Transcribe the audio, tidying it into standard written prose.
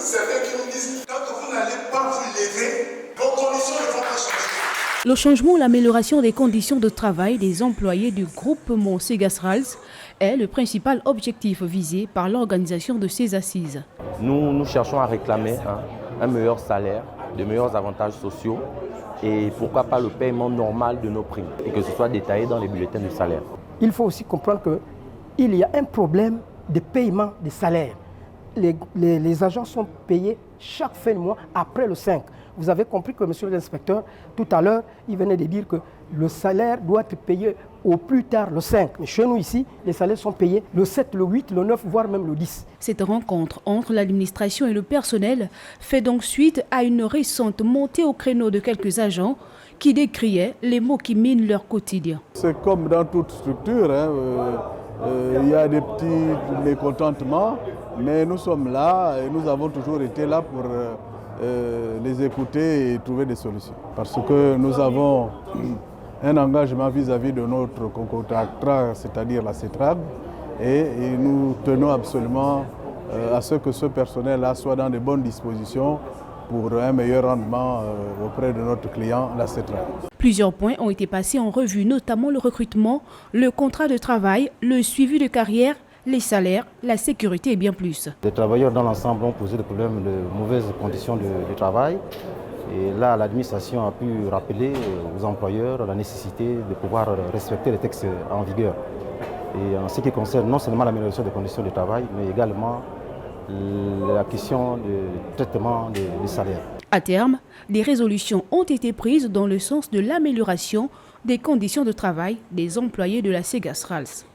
certains qui nous disent quand vous n'allez pas vous lever, vos conditions ne vont pas changer. Le changement ou l'amélioration des conditions de travail des employés du groupement Segasrals est le principal objectif visé par l'organisation de ces assises. Nous cherchons à réclamer un meilleur salaire, de meilleurs avantages sociaux et pourquoi pas le paiement normal de nos primes et que ce soit détaillé dans les bulletins de salaire. Il faut aussi comprendre qu'il y a un problème de paiement des salaires. Les agents sont payés chaque fin de mois après le 5. Vous avez compris que monsieur l'inspecteur, tout à l'heure, il venait de dire que le salaire doit être payé au plus tard le 5. Mais chez nous ici, les salaires sont payés le 7, le 8, le 9, voire même le 10. Cette rencontre entre l'administration et le personnel fait donc suite à une récente montée au créneau de quelques agents qui décriaient les maux qui minent leur quotidien. C'est comme dans toute structure, il y a des petits mécontentements, mais nous sommes là et nous avons toujours été là pour les écouter et trouver des solutions. Parce que nous avons un engagement vis-à-vis de notre concotract, c'est-à-dire la CETRAG, et nous tenons absolument à ce que ce personnel-là soit dans de bonnes dispositions pour un meilleur rendement auprès de notre client, la CETRAG. Plusieurs points ont été passés en revue, notamment le recrutement, le contrat de travail, le suivi de carrière, les salaires, la sécurité et bien plus. Les travailleurs dans l'ensemble ont posé des problèmes de mauvaises conditions de travail. Et là, l'administration a pu rappeler aux employeurs la nécessité de pouvoir respecter les textes en vigueur. Et en ce qui concerne non seulement l'amélioration des conditions de travail, mais également la question du traitement des salaires. À terme, des résolutions ont été prises dans le sens de l'amélioration des conditions de travail des employés de la Segasrals.